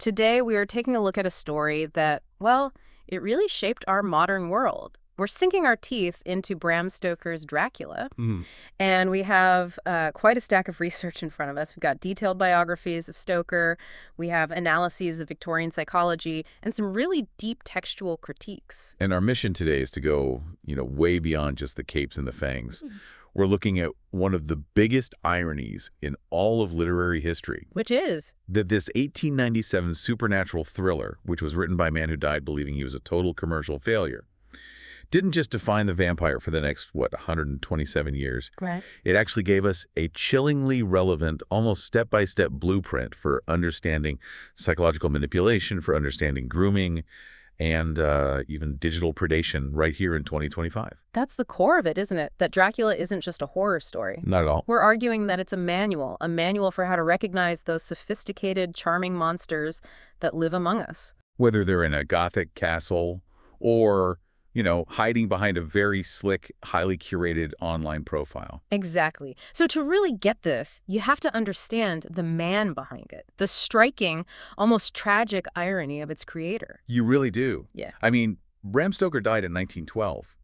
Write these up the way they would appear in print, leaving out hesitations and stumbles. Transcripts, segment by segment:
Today, we are taking a look at a story that, well, it really shaped our modern world. We're sinking our teeth into Bram Stoker's Dracula, Mhm. and we have quite a stack of research in front of us. We've got detailed biographies of Stoker, we have analyses of Victorian psychology, and some really deep textual critiques. And our mission today is to go, way beyond just the capes and the fangs. We're looking at one of the biggest ironies in all of literary history. Which is? That this 1897 supernatural thriller, which was written by a man who died believing he was a total commercial failure, didn't just define the vampire for the next, 127 years. Right. It actually gave us a chillingly relevant, almost step-by-step blueprint for understanding psychological manipulation, for understanding grooming, and even digital predation right here in 2025. That's the core of it, isn't it? That Dracula isn't just a horror story. Not at all. We're arguing that it's a manual for how to recognize those sophisticated, charming monsters that live among us. Whether they're in a Gothic castle or, hiding behind a very slick, highly curated online profile. Exactly. So to really get this, you have to understand the man behind it, the striking, almost tragic irony of its creator. You really do. Yeah. I mean, Bram Stoker died in 1912.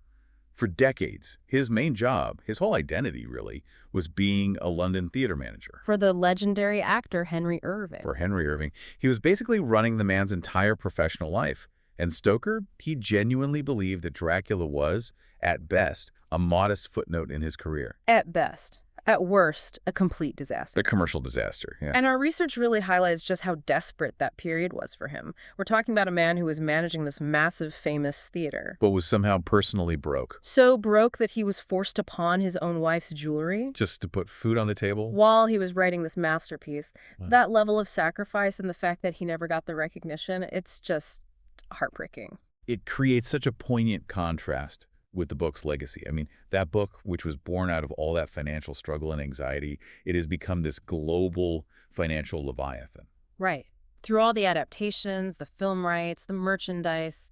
For decades, his main job, his whole identity really, was being a London theater manager. For the legendary actor Henry Irving. For Henry Irving, he was basically running the man's entire professional life. And Stoker, he genuinely believed that Dracula was, at best, a modest footnote in his career. At best. At worst, a complete disaster. A commercial disaster, yeah. And our research really highlights just how desperate that period was for him. We're talking about a man who was managing this massive, famous theater. But was somehow personally broke. So broke that he was forced to pawn his own wife's jewelry. Just to put food on the table? While he was writing this masterpiece. Wow. That level of sacrifice and the fact that he never got the recognition, it's just heartbreaking. It creates such a poignant contrast with the book's legacy. I mean, that book, which was born out of all that financial struggle and anxiety, it has become this global financial leviathan. Right. Through all the adaptations, the film rights, the merchandise,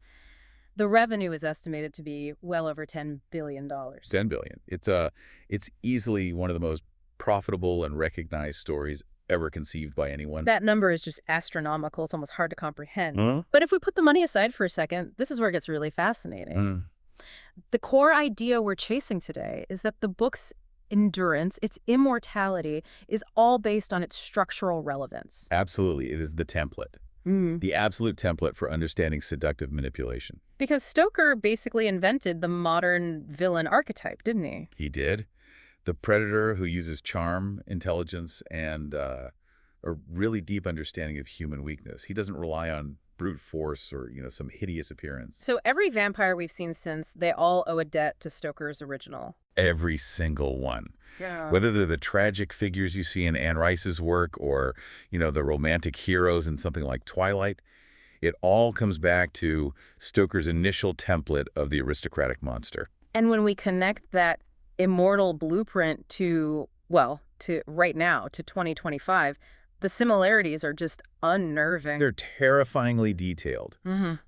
the revenue is estimated to be well over $10 billion. $10 billion. It's easily one of the most profitable and recognized stories ever conceived by anyone. That number is just astronomical. It's almost hard to comprehend. Huh? But if we put the money aside for a second, this is where it gets really fascinating. The core idea we're chasing today is that the book's endurance, its immortality, is all based on its structural relevance. Absolutely. It is the template. The absolute template for understanding seductive manipulation. Because Stoker basically invented the modern villain archetype, didn't he? He did. The predator who uses charm, intelligence, and a really deep understanding of human weakness. He doesn't rely on brute force or, some hideous appearance. So every vampire we've seen since, they all owe a debt to Stoker's original. Every single one. Yeah. Whether they're the tragic figures you see in Anne Rice's work or, the romantic heroes in something like Twilight, it all comes back to Stoker's initial template of the aristocratic monster. And when we connect that immortal blueprint to right now, to 2025, the similarities are just unnerving. They're terrifyingly detailed.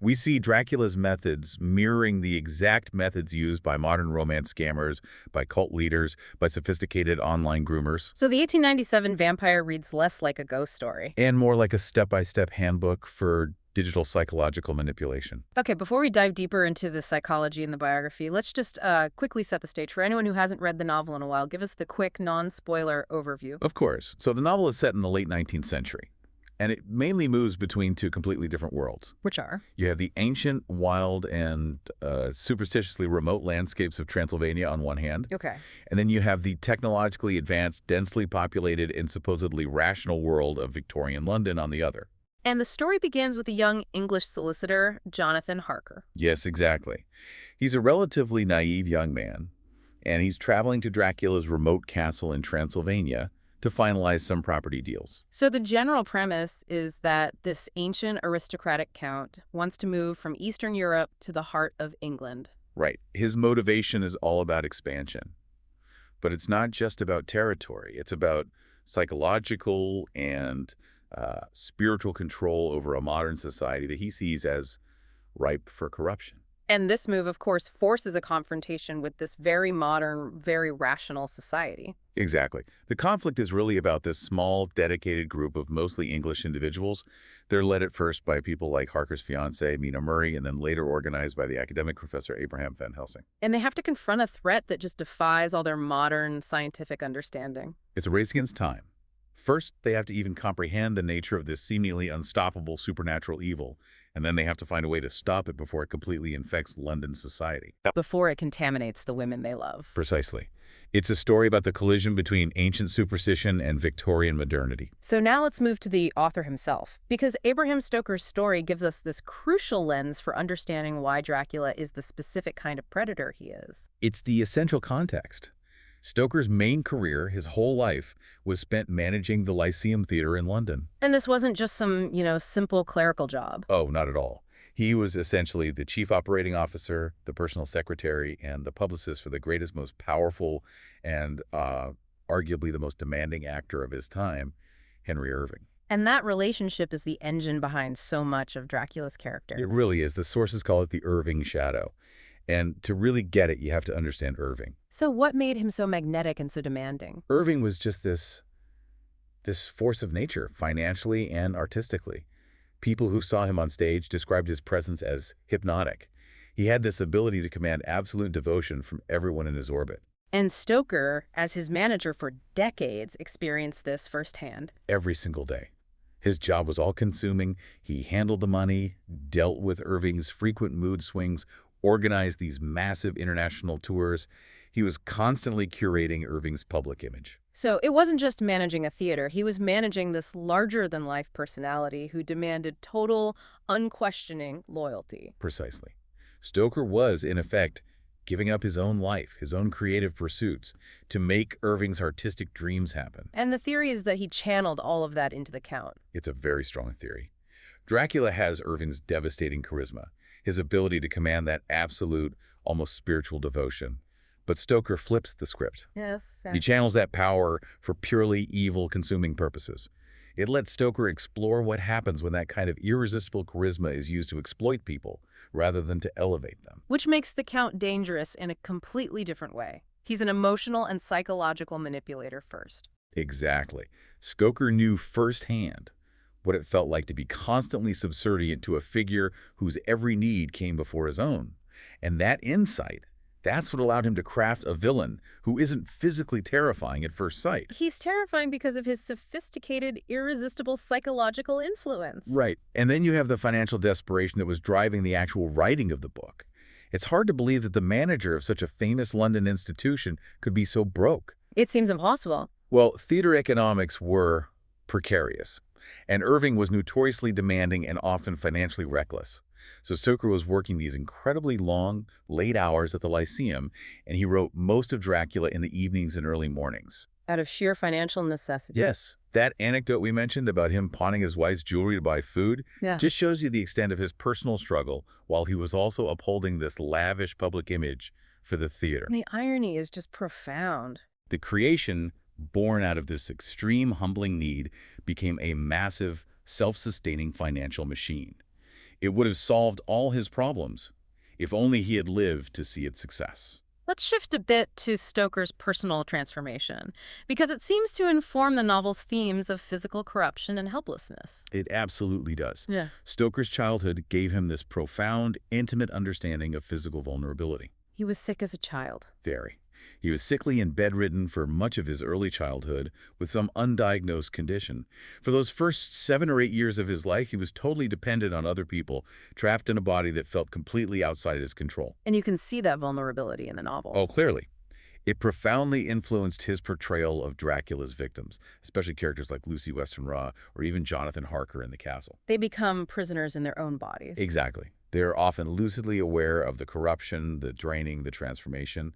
We see Dracula's methods mirroring the exact methods used by modern romance scammers, by cult leaders, by sophisticated online groomers. So the 1897 vampire reads less like a ghost story. And more like a step-by-step handbook for digital psychological manipulation. Okay, before we dive deeper into the psychology and the biography, let's just quickly set the stage. For anyone who hasn't read the novel in a while, give us the quick, non-spoiler overview. Of course. So the novel is set in the late 19th century, and it mainly moves between two completely different worlds. Which are? You have the ancient, wild, and superstitiously remote landscapes of Transylvania on one hand. Okay. And then you have the technologically advanced, densely populated, and supposedly rational world of Victorian London on the other. And the story begins with a young English solicitor, Jonathan Harker. Yes, exactly. He's a relatively naive young man, and he's traveling to Dracula's remote castle in Transylvania to finalize some property deals. So the general premise is that this ancient aristocratic count wants to move from Eastern Europe to the heart of England. Right. His motivation is all about expansion. But it's not just about territory. It's about psychological and spiritual control over a modern society that he sees as ripe for corruption. And this move, of course, forces a confrontation with this very modern, very rational society. Exactly. The conflict is really about this small, dedicated group of mostly English individuals. They're led at first by people like Harker's fiancée, Mina Murray, and then later organized by the academic professor Abraham Van Helsing. And they have to confront a threat that just defies all their modern scientific understanding. It's a race against time. First, they have to even comprehend the nature of this seemingly unstoppable supernatural evil, and then they have to find a way to stop it before it completely infects London society. Before it contaminates the women they love. Precisely. It's a story about the collision between ancient superstition and Victorian modernity. So now let's move to the author himself, because Abraham Stoker's story gives us this crucial lens for understanding why Dracula is the specific kind of predator he is. It's the essential context. Stoker's main career, his whole life, was spent managing the Lyceum Theatre in London. And this wasn't just some, simple clerical job. Oh, not at all. He was essentially the chief operating officer, the personal secretary, and the publicist for the greatest, most powerful, and arguably the most demanding actor of his time, Henry Irving. And that relationship is the engine behind so much of Dracula's character. It really is. The sources call it the Irving shadow. And to really get it, you have to understand Irving. So what made him so magnetic and so demanding? Irving was just this force of nature, financially and artistically. People who saw him on stage described his presence as hypnotic. He had this ability to command absolute devotion from everyone in his orbit. And Stoker, as his manager for decades, experienced this firsthand. Every single day. His job was all-consuming. He handled the money, dealt with Irving's frequent mood swings, organized these massive international tours. He was constantly curating Irving's public image. So it wasn't just managing a theater. He was managing this larger-than-life personality who demanded total, unquestioning loyalty. Precisely. Stoker was, in effect, giving up his own life, his own creative pursuits, to make Irving's artistic dreams happen. And the theory is that he channeled all of that into the Count. It's a very strong theory. Dracula has Irving's devastating charisma, his ability to command that absolute, almost spiritual devotion. But Stoker flips the script. Yes. He channels that power for purely evil, consuming purposes. It lets Stoker explore what happens when that kind of irresistible charisma is used to exploit people rather than to elevate them. Which makes the Count dangerous in a completely different way. He's an emotional and psychological manipulator first. Exactly. Stoker knew firsthand what it felt like to be constantly subservient to a figure whose every need came before his own. And that insight, that's what allowed him to craft a villain who isn't physically terrifying at first sight. He's terrifying because of his sophisticated, irresistible psychological influence. Right. And then you have the financial desperation that was driving the actual writing of the book. It's hard to believe that the manager of such a famous London institution could be so broke. It seems impossible. Well, theater economics were precarious, and Irving was notoriously demanding and often financially reckless. So Stoker was working these incredibly long, late hours at the Lyceum, and he wrote most of Dracula in the evenings and early mornings. Out of sheer financial necessity. Yes, that anecdote we mentioned about him pawning his wife's jewelry to buy food just shows you the extent of his personal struggle while he was also upholding this lavish public image for the theater. And the irony is just profound. The creation, born out of this extreme humbling need, became a massive, self-sustaining financial machine. It would have solved all his problems if only he had lived to see its success. Let's shift a bit to Stoker's personal transformation, because it seems to inform the novel's themes of physical corruption and helplessness. It absolutely does. Yeah. Stoker's childhood gave him this profound, intimate understanding of physical vulnerability. He was sick as a child. Very. He was sickly and bedridden for much of his early childhood with some undiagnosed condition. For those first 7 or 8 years of his life, he was totally dependent on other people, trapped in a body that felt completely outside his control. And you can see that vulnerability in the novel. Oh, clearly. It profoundly influenced his portrayal of Dracula's victims, especially characters like Lucy Weston-Raw or even Jonathan Harker in The Castle. They become prisoners in their own bodies. Exactly. They're often lucidly aware of the corruption, the draining, the transformation,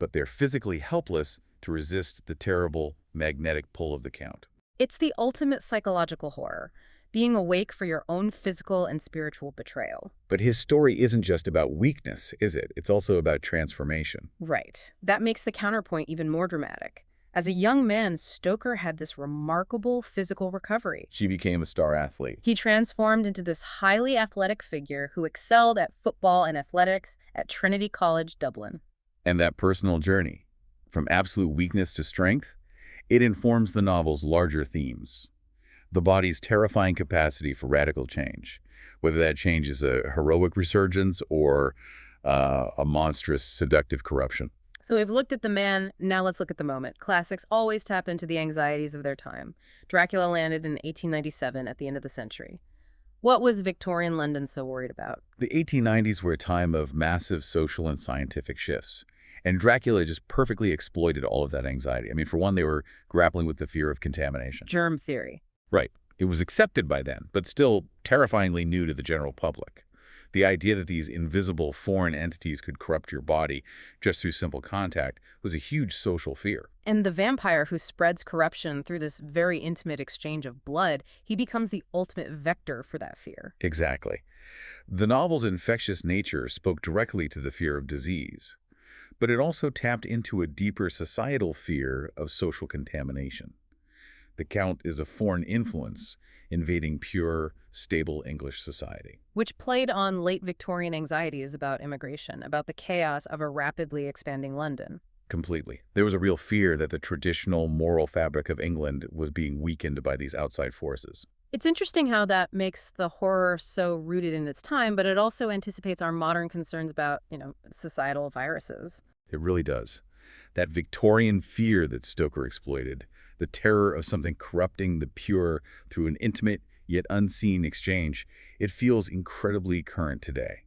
but they're physically helpless to resist the terrible magnetic pull of the Count. It's the ultimate psychological horror, being awake for your own physical and spiritual betrayal. But his story isn't just about weakness, is it? It's also about transformation. Right. That makes the counterpoint even more dramatic. As a young man, Stoker had this remarkable physical recovery. She became a star athlete. He transformed into this highly athletic figure who excelled at football and athletics at Trinity College, Dublin. And that personal journey, from absolute weakness to strength, it informs the novel's larger themes. The body's terrifying capacity for radical change, whether that change is a heroic resurgence or a monstrous, seductive corruption. So we've looked at the man, now let's look at the moment. Classics always tap into the anxieties of their time. Dracula landed in 1897 at the end of the century. What was Victorian London so worried about? The 1890s were a time of massive social and scientific shifts, and Dracula just perfectly exploited all of that anxiety. I mean, for one, they were grappling with the fear of contamination. Germ theory. Right. It was accepted by then, but still terrifyingly new to the general public. The idea that these invisible foreign entities could corrupt your body just through simple contact was a huge social fear. And the vampire who spreads corruption through this very intimate exchange of blood, he becomes the ultimate vector for that fear. Exactly. The novel's infectious nature spoke directly to the fear of disease, but it also tapped into a deeper societal fear of social contamination. The Count is a foreign influence invading pure, stable English society. Which played on late Victorian anxieties about immigration, about the chaos of a rapidly expanding London. Completely. There was a real fear that the traditional moral fabric of England was being weakened by these outside forces. It's interesting how that makes the horror so rooted in its time, but it also anticipates our modern concerns about, societal viruses. It really does. That Victorian fear that Stoker exploited, the terror of something corrupting the pure through an intimate yet unseen exchange, it feels incredibly current today.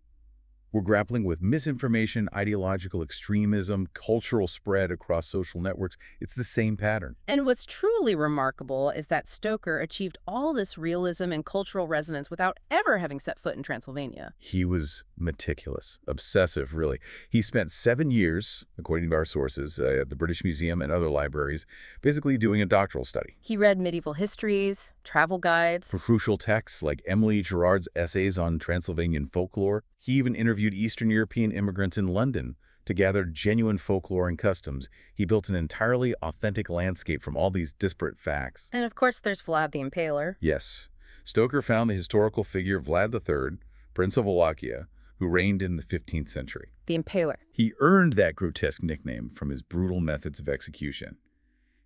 We're grappling with misinformation, ideological extremism, cultural spread across social networks. It's the same pattern. And what's truly remarkable is that Stoker achieved all this realism and cultural resonance without ever having set foot in Transylvania. He was meticulous, obsessive, really. He spent 7 years, according to our sources, at the British Museum and other libraries, basically doing a doctoral study. He read medieval histories, travel guides. For crucial texts like Emily Gerard's essays on Transylvanian folklore, he even interviewed Eastern European immigrants in London to gather genuine folklore and customs. He built an entirely authentic landscape from all these disparate facts. And of course there's Vlad the Impaler. Yes. Stoker found the historical figure Vlad III, Prince of Wallachia, who reigned in the 15th century. The Impaler. He earned that grotesque nickname from his brutal methods of execution.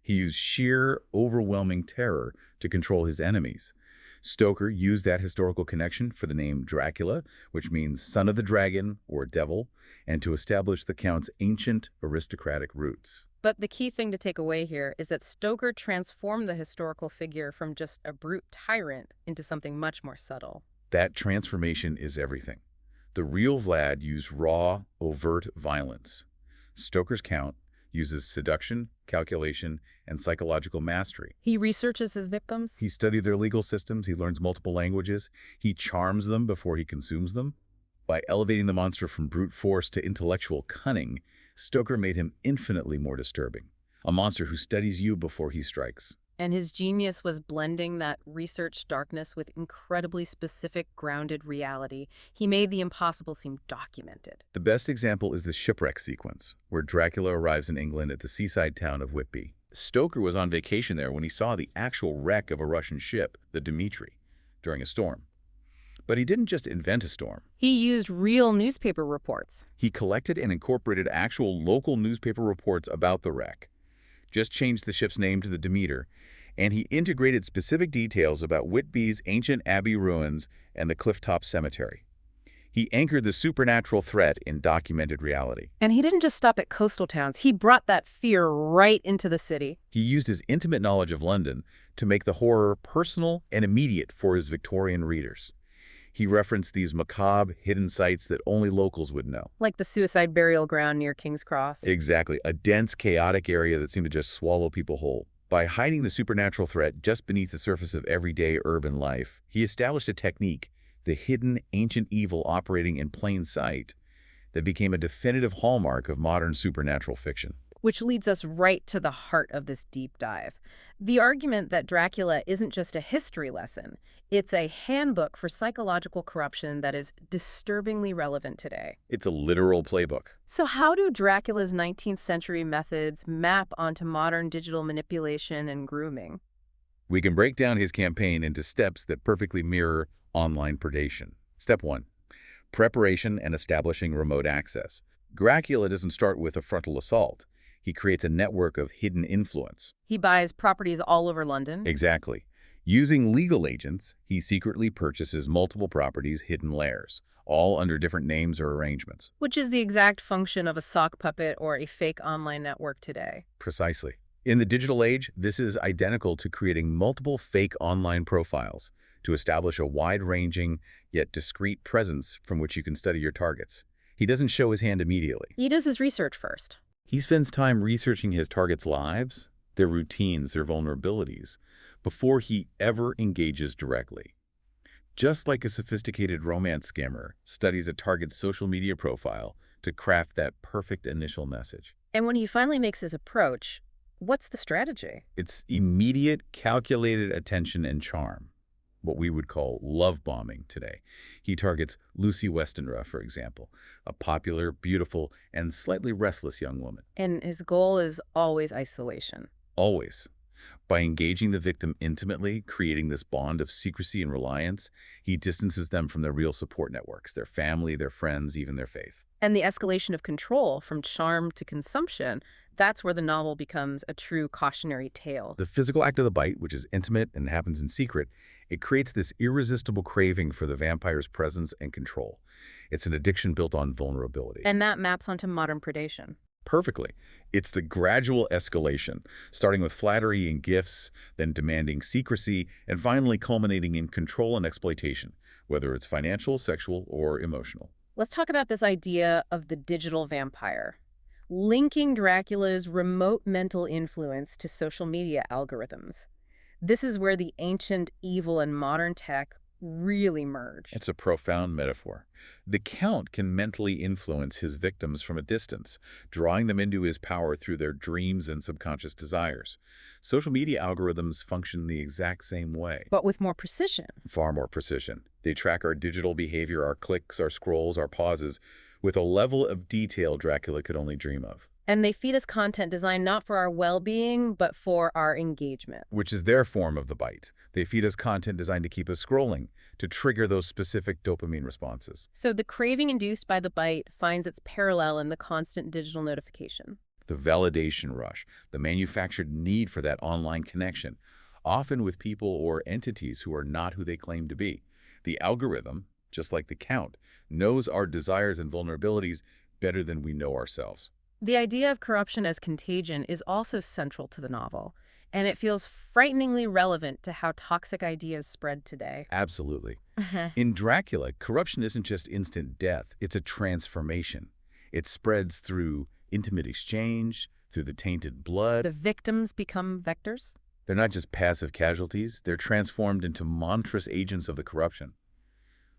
He used sheer, overwhelming terror to control his enemies. Stoker used that historical connection for the name Dracula, which means son of the dragon or devil, and to establish the Count's ancient aristocratic roots. But the key thing to take away here is that Stoker transformed the historical figure from just a brute tyrant into something much more subtle. That transformation is everything. The real Vlad used raw, overt violence. Stoker's Count uses seduction, calculation, and psychological mastery. He researches his victims. He studied their legal systems. He learns multiple languages. He charms them before he consumes them. By elevating the monster from brute force to intellectual cunning, Stoker made him infinitely more disturbing. A monster who studies you before he strikes. And his genius was blending that research darkness with incredibly specific, grounded reality. He made the impossible seem documented. The best example is the shipwreck sequence, where Dracula arrives in England at the seaside town of Whitby. Stoker was on vacation there when he saw the actual wreck of a Russian ship, the Dmitri, during a storm. But he didn't just invent a storm. He used real newspaper reports. He collected and incorporated actual local newspaper reports about the wreck, just changed the ship's name to the Demeter, and he integrated specific details about Whitby's ancient abbey ruins and the clifftop cemetery. He anchored the supernatural threat in documented reality. And he didn't just stop at coastal towns. He brought that fear right into the city. He used his intimate knowledge of London to make the horror personal and immediate for his Victorian readers. He referenced these macabre, hidden sites that only locals would know. Like the suicide burial ground near King's Cross. Exactly, a dense, chaotic area that seemed to just swallow people whole. By hiding the supernatural threat just beneath the surface of everyday urban life, he established a technique, the hidden ancient evil operating in plain sight, that became a definitive hallmark of modern supernatural fiction. Which leads us right to the heart of this deep dive. The argument that Dracula isn't just a history lesson, it's a handbook for psychological corruption that is disturbingly relevant today. It's a literal playbook. So how do Dracula's 19th century methods map onto modern digital manipulation and grooming? We can break down his campaign into steps that perfectly mirror online predation. Step 1. Preparation and establishing remote access. Dracula doesn't start with a frontal assault. He creates a network of hidden influence. He buys properties all over London. Exactly. Using legal agents, he secretly purchases multiple properties' hidden lairs, all under different names or arrangements. Which is the exact function of a sock puppet or a fake online network today. Precisely. In the digital age, this is identical to creating multiple fake online profiles to establish a wide-ranging yet discreet presence from which you can study your targets. He doesn't show his hand immediately. He does his research first. He spends time researching his targets' lives, their routines, their vulnerabilities, before he ever engages directly. Just like a sophisticated romance scammer studies a target's social media profile to craft that perfect initial message. And when he finally makes his approach, what's the strategy? It's immediate, calculated attention and charm, what we would call love bombing today. He targets Lucy Westenra, for example, a popular, beautiful, and slightly restless young woman. And his goal is always isolation. Always. By engaging the victim intimately, creating this bond of secrecy and reliance, he distances them from their real support networks, their family, their friends, even their faith. And the escalation of control from charm to consumption, that's where the novel becomes a true cautionary tale. The physical act of the bite, which is intimate and happens in secret, it creates this irresistible craving for the vampire's presence and control. It's an addiction built on vulnerability. And that maps onto modern predation. Perfectly. It's the gradual escalation, starting with flattery and gifts, then demanding secrecy, and finally culminating in control and exploitation, whether it's financial, sexual, or emotional. Let's talk about this idea of the digital vampire, linking Dracula's remote mental influence to social media algorithms. This is where the ancient evil and modern tech really merge. It's a profound metaphor. The Count can mentally influence his victims from a distance, drawing them into his power through their dreams and subconscious desires. Social media algorithms function the exact same way. But with more precision. Far more precision. They track our digital behavior, our clicks, our scrolls, our pauses, with a level of detail Dracula could only dream of. And they feed us content designed not for our well-being, but for our engagement. Which is their form of the bite. They feed us content designed to keep us scrolling, to trigger those specific dopamine responses. So the craving induced by the bite finds its parallel in the constant digital notification. The validation rush, the manufactured need for that online connection, often with people or entities who are not who they claim to be. The algorithm, just like the Count, knows our desires and vulnerabilities better than we know ourselves. The idea of corruption as contagion is also central to the novel, and it feels frighteningly relevant to how toxic ideas spread today. Absolutely. In Dracula, corruption isn't just instant death, it's a transformation. It spreads through intimate exchange, through the tainted blood. The victims become vectors? They're not just passive casualties, they're transformed into monstrous agents of the corruption.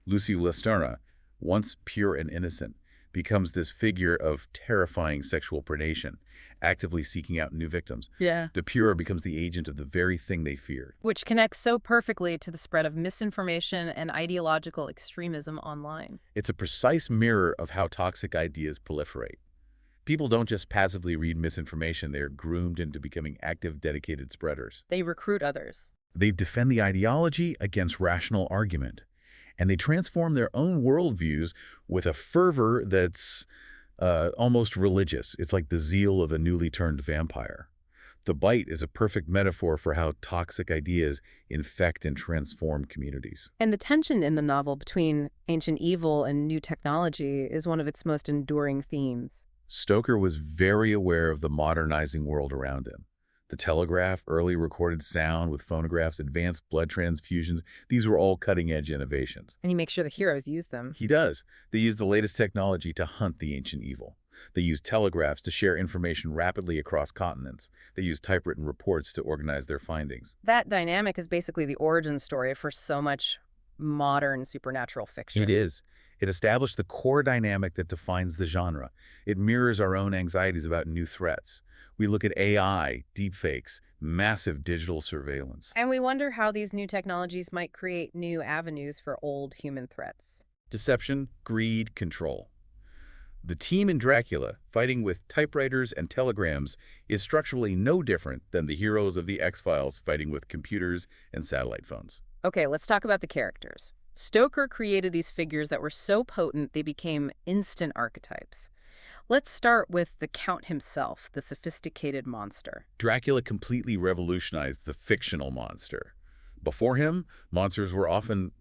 Lucy Westenra, once pure and innocent, becomes this figure of terrifying sexual predation, actively seeking out new victims. Yeah. The pure becomes the agent of the very thing they feared. Which connects so perfectly to the spread of misinformation and ideological extremism online. It's a precise mirror of how toxic ideas proliferate. People don't just passively read misinformation, they're groomed into becoming active, dedicated spreaders. They recruit others. They defend the ideology against rational argument. And they transform their own worldviews with a fervor that's almost religious. It's like the zeal of a newly turned vampire. The bite is a perfect metaphor for how toxic ideas infect and transform communities. And the tension in the novel between ancient evil and new technology is one of its most enduring themes. Stoker was very aware of the modernizing world around him. The telegraph, early recorded sound with phonographs, advanced blood transfusions, these were all cutting-edge innovations. And he makes sure the heroes use them. He does. They use the latest technology to hunt the ancient evil. They use telegraphs to share information rapidly across continents. They use typewritten reports to organize their findings. That dynamic is basically the origin story for so much modern supernatural It fiction. is. It established the core dynamic that defines the genre. It mirrors our own anxieties about new threats. We look at AI, deepfakes, massive digital surveillance. And we wonder how these new technologies might create new avenues for old human threats. Deception, greed, control. The team in Dracula, fighting with typewriters and telegrams, is structurally no different than the heroes of the X-Files fighting with computers and satellite phones. Okay, let's talk about the characters. Stoker created these figures that were so potent they became instant archetypes. Let's start with the Count himself, the sophisticated monster. Dracula completely revolutionized the fictional monster. Before him, monsters were often,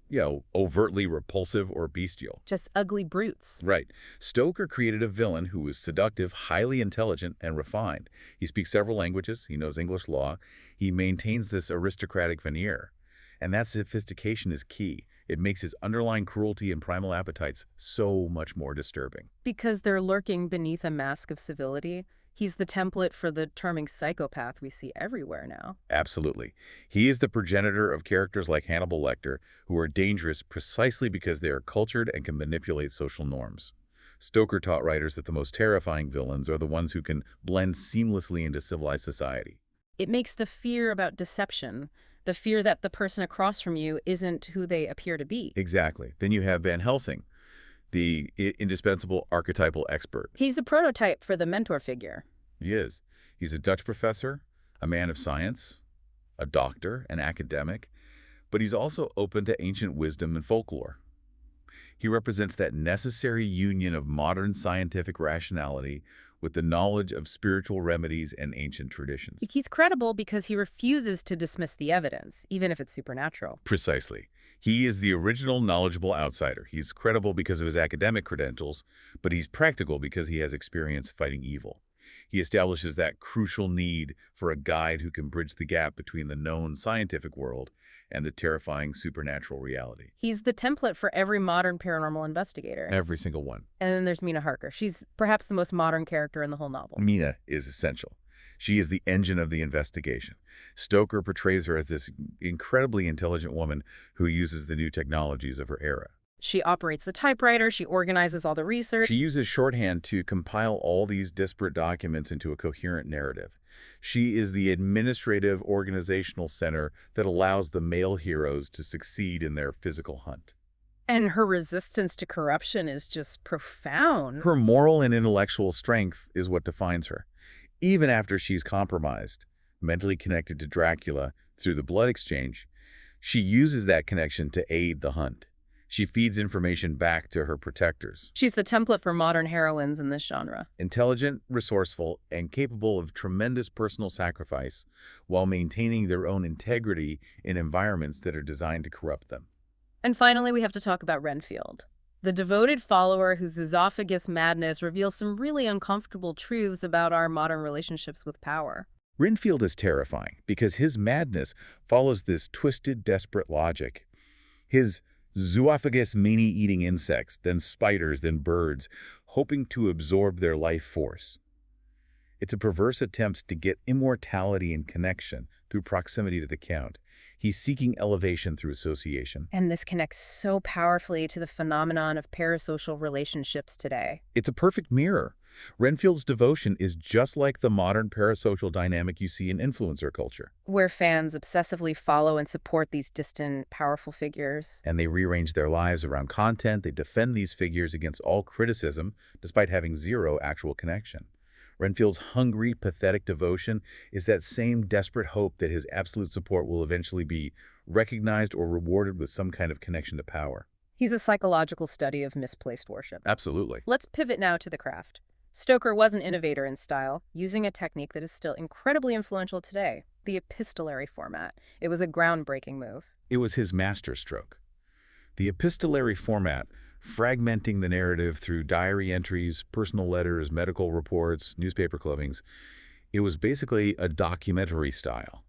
overtly repulsive or bestial. Just ugly brutes. Right. Stoker created a villain who was seductive, highly intelligent, and refined. He speaks several languages. He knows English law. He maintains this aristocratic veneer. And that sophistication is key. It makes his underlying cruelty and primal appetites so much more disturbing. Because they're lurking beneath a mask of civility, he's the template for the charming psychopath we see everywhere now. Absolutely. He is the progenitor of characters like Hannibal Lecter, who are dangerous precisely because they are cultured and can manipulate social norms. Stoker taught writers that the most terrifying villains are the ones who can blend seamlessly into civilized society. It makes the fear about deception, the fear that the person across from you isn't who they appear to be. Exactly. Then you have Van Helsing, the indispensable archetypal expert. He's the prototype for the mentor figure. He is. He's a Dutch professor, a man of science, a doctor, an academic, but he's also open to ancient wisdom and folklore. He represents that necessary union of modern scientific rationality with the knowledge of spiritual remedies and ancient traditions. He's credible because he refuses to dismiss the evidence, even if it's supernatural. Precisely. He is the original knowledgeable outsider. He's credible because of his academic credentials, but he's practical because he has experience fighting evil. He establishes that crucial need for a guide who can bridge the gap between the known scientific world and the terrifying supernatural reality. He's the template for every modern paranormal investigator. Every single one. And then there's Mina Harker. She's perhaps the most modern character in the whole novel. Mina is essential. She is the engine of the investigation. Stoker portrays her as this incredibly intelligent woman who uses the new technologies of her era. She operates the typewriter, she organizes all the research. She uses shorthand to compile all these disparate documents into a coherent narrative. She is the administrative organizational center that allows the male heroes to succeed in their physical hunt. And her resistance to corruption is just profound. Her moral and intellectual strength is what defines her. Even after she's compromised, mentally connected to Dracula through the blood exchange, she uses that connection to aid the hunt. She feeds information back to her protectors. She's the template for modern heroines in this genre. Intelligent, resourceful, and capable of tremendous personal sacrifice while maintaining their own integrity in environments that are designed to corrupt them. And finally, we have to talk about Renfield, the devoted follower whose esophagus madness reveals some really uncomfortable truths about our modern relationships with power. Renfield is terrifying because his madness follows this twisted, desperate logic. His zooophagus mainly eating insects, then spiders, then birds, hoping to absorb their life force. It's a perverse attempt to get immortality and connection through proximity to the Count. He's seeking elevation through association. And this connects so powerfully to the phenomenon of parasocial relationships today. It's a perfect mirror. Renfield's devotion is just like the modern parasocial dynamic you see in influencer culture. Where fans obsessively follow and support these distant, powerful figures. And they rearrange their lives around content. They defend these figures against all criticism, despite having zero actual connection. Renfield's hungry, pathetic devotion is that same desperate hope that his absolute support will eventually be recognized or rewarded with some kind of connection to power. He's a psychological study of misplaced worship. Absolutely. Let's pivot now to the craft. Stoker was an innovator in style, using a technique that is still incredibly influential today, the epistolary format. It was a groundbreaking move. It was his masterstroke. The epistolary format, fragmenting the narrative through diary entries, personal letters, medical reports, newspaper clippings, it was basically a documentary style.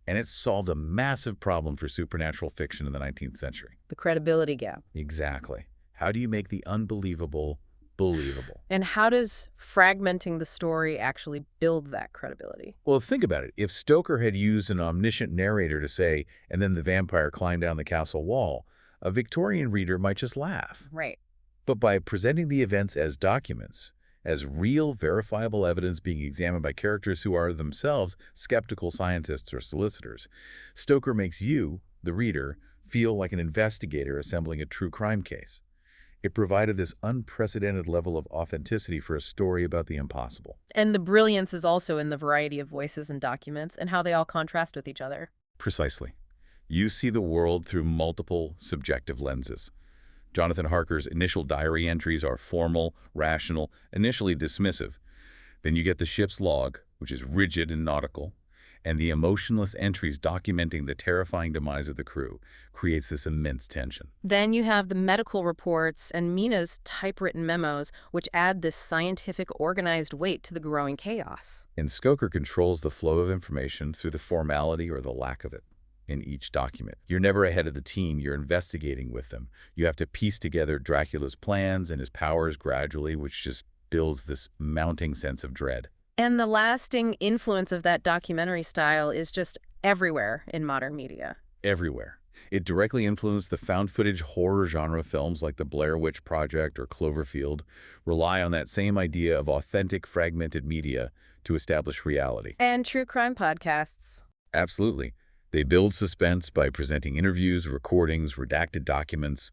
And it solved a massive problem for supernatural fiction in the 19th century. The credibility gap. Exactly. How do you make the unbelievable believable? And how does fragmenting the story actually build that credibility? Well, think about it. If Stoker had used an omniscient narrator to say, and then the vampire climbed down the castle wall, A Victorian reader might just laugh. Right. But by presenting the events as documents, as real, verifiable evidence being examined by characters who are themselves skeptical scientists or solicitors, Stoker makes you, the reader, feel like an investigator assembling a true crime case. It provided this unprecedented level of authenticity for a story about the impossible. And the brilliance is also in the variety of voices and documents and how they all contrast with each other. Precisely. You see the world through multiple subjective lenses. Jonathan Harker's initial diary entries are formal, rational, initially dismissive. Then you get the ship's log, which is rigid and nautical, and the emotionless entries documenting the terrifying demise of the crew creates this immense tension. Then you have the medical reports and Mina's typewritten memos, which add this scientific, organized weight to the growing chaos. And Stoker controls the flow of information through the formality or the lack of it in each document. You're never ahead of the team, you're investigating with them. You have to piece together Dracula's plans and his powers gradually, which just builds this mounting sense of dread. And the lasting influence of that documentary style is just everywhere in modern media. Everywhere. It directly influenced the found footage horror genre. Films like The Blair Witch Project or Cloverfield rely on that same idea of authentic, fragmented media to establish reality. And true crime podcasts. Absolutely. They build suspense by presenting interviews, recordings, redacted documents.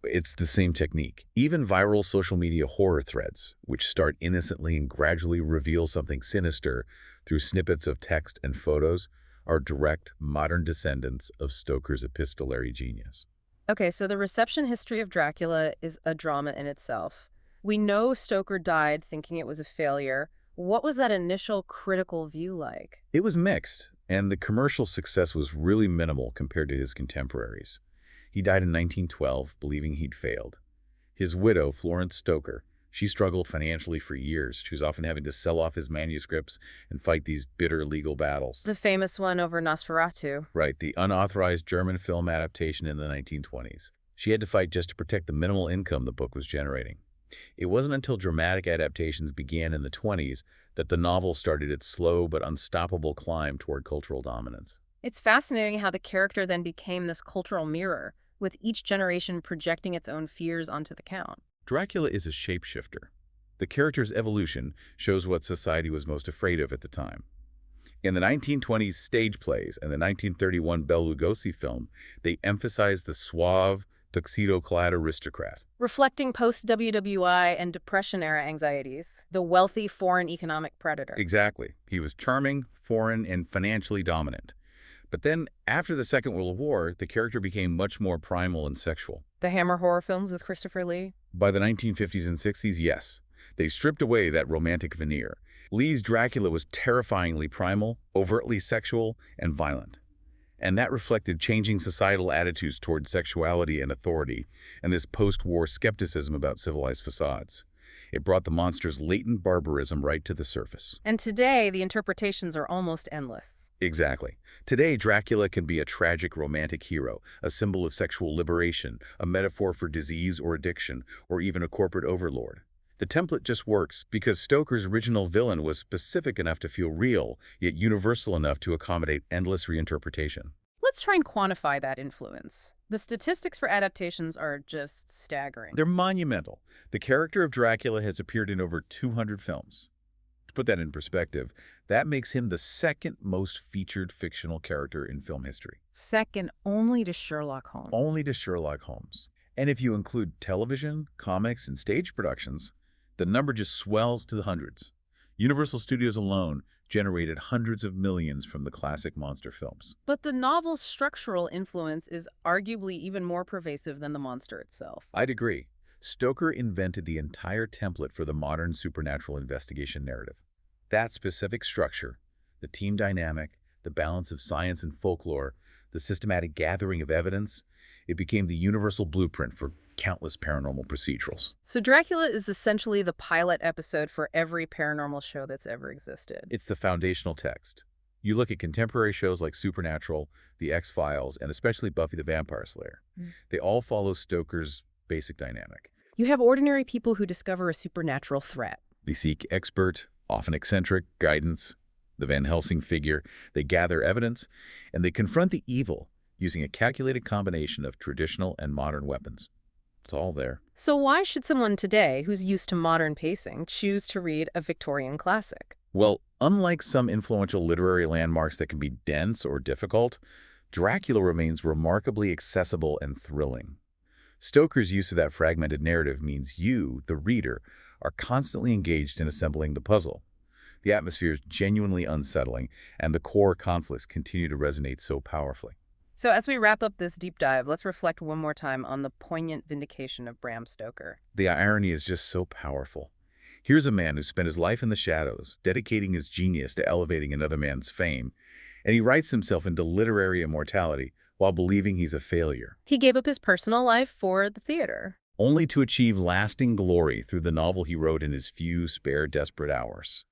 It's the same technique. Even viral social media horror threads, which start innocently and gradually reveal something sinister through snippets of text and photos, are direct, modern descendants of Stoker's epistolary genius. Okay, so the reception history of Dracula is a drama in itself. We know Stoker died thinking it was a failure. What was that initial critical view like? It was mixed, and the commercial success was really minimal compared to his contemporaries. He died in 1912, believing he'd failed. His widow, Florence Stoker, she struggled financially for years. She was often having to sell off his manuscripts and fight these bitter legal battles. The famous one over Nosferatu. Right, the unauthorized German film adaptation in the 1920s. She had to fight just to protect the minimal income the book was generating. It wasn't until dramatic adaptations began in the 20s that the novel started its slow but unstoppable climb toward cultural dominance. It's fascinating how the character then became this cultural mirror, with each generation projecting its own fears onto the count. Dracula is a shapeshifter. The character's evolution shows what society was most afraid of at the time. In the 1920s stage plays and the 1931 Bela Lugosi film, they emphasized the suave, tuxedo-clad aristocrat. Reflecting post-WWI and Depression-era anxieties, the wealthy foreign economic predator. Exactly. He was charming, foreign, and financially dominant. But then, after the Second World War, the character became much more primal and sexual. The Hammer horror films with Christopher Lee? By the 1950s and 60s, yes. They stripped away that romantic veneer. Lee's Dracula was terrifyingly primal, overtly sexual, and violent. And that reflected changing societal attitudes toward sexuality and authority, and this post-war skepticism about civilized facades. It brought the monster's latent barbarism right to the surface. And today, the interpretations are almost endless. Exactly. Today, Dracula can be a tragic romantic hero, a symbol of sexual liberation, a metaphor for disease or addiction, or even a corporate overlord. The template just works because Stoker's original villain was specific enough to feel real, yet universal enough to accommodate endless reinterpretation. Let's try and quantify that influence. The statistics for adaptations are just staggering. They're monumental. The character of Dracula has appeared in over 200 films. To put that in perspective, that makes him the second most featured fictional character in film history. Second only to Sherlock Holmes. Only to Sherlock Holmes. And if you include television, comics, and stage productions, the number just swells to the hundreds. Universal Studios alone generated hundreds of millions from the classic monster films. But the novel's structural influence is arguably even more pervasive than the monster itself. I'd agree. Stoker invented the entire template for the modern supernatural investigation narrative. That specific structure, the team dynamic, the balance of science and folklore, the systematic gathering of evidence, it became the universal blueprint for countless paranormal procedurals. So Dracula is essentially the pilot episode for every paranormal show that's ever existed. It's the foundational text. You look at contemporary shows like Supernatural, The X-Files, and especially Buffy the Vampire Slayer. They all follow Stoker's basic dynamic. You have ordinary people who discover a supernatural threat. They seek expert, often eccentric, guidance, the Van Helsing figure. They gather evidence, and they confront the evil, using a calculated combination of traditional and modern weapons. It's all there. So why should someone today who's used to modern pacing choose to read a Victorian classic? Well, unlike some influential literary landmarks that can be dense or difficult, Dracula remains remarkably accessible and thrilling. Stoker's use of that fragmented narrative means you, the reader, are constantly engaged in assembling the puzzle. The atmosphere is genuinely unsettling, and the core conflicts continue to resonate so powerfully. So as we wrap up this deep dive, let's reflect one more time on the poignant vindication of Bram Stoker. The irony is just so powerful. Here's a man who spent his life in the shadows, dedicating his genius to elevating another man's fame, and he writes himself into literary immortality while believing he's a failure, He gave up his personal life for the theater. only to achieve lasting glory through the novel he wrote in his few spare, desperate hours.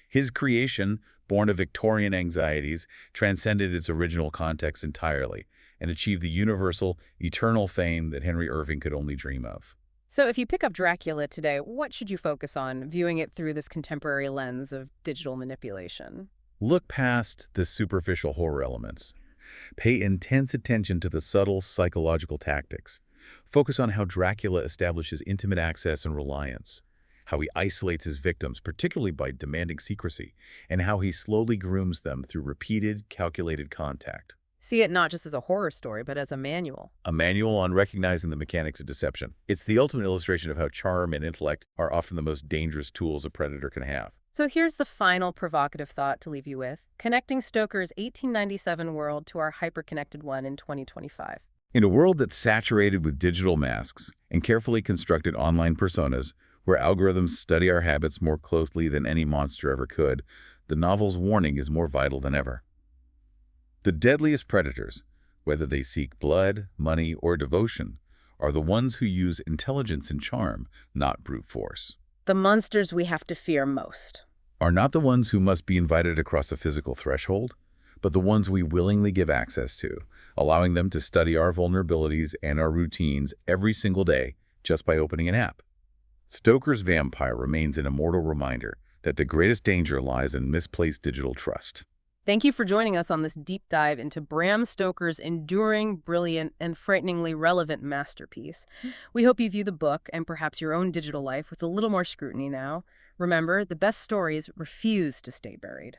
His creation, born of Victorian anxieties, transcended its original context entirely and achieved the universal, eternal fame that Henry Irving could only dream of. So if you pick up Dracula today, what should you focus on, viewing it through this contemporary lens of digital manipulation? Look past the superficial horror elements. Pay intense attention to the subtle psychological tactics. Focus on how Dracula establishes intimate access and reliance, how he isolates his victims, particularly by demanding secrecy, and how he slowly grooms them through repeated, calculated contact. See it not just as a horror story, but as a manual. A manual on recognizing the mechanics of deception. It's the ultimate illustration of how charm and intellect are often the most dangerous tools a predator can have. So here's the final provocative thought to leave you with, connecting Stoker's 1897 world to our hyper-connected one in 2025. In a world that's saturated with digital masks and carefully constructed online personas, where algorithms study our habits more closely than any monster ever could, the novel's warning is more vital than ever. The deadliest predators, whether they seek blood, money, or devotion, are the ones who use intelligence and charm, not brute force. The monsters we have to fear most. Are not the ones who must be invited across a physical threshold, but the ones we willingly give access to, allowing them to study our vulnerabilities and our routines every single day just by opening an app. Stoker's vampire remains an immortal reminder that the greatest danger lies in misplaced digital trust. Thank you for joining us on this deep dive into Bram Stoker's enduring, brilliant, and frighteningly relevant masterpiece. We hope you view the book and perhaps your own digital life with a little more scrutiny now. Remember, the best stories refuse to stay buried.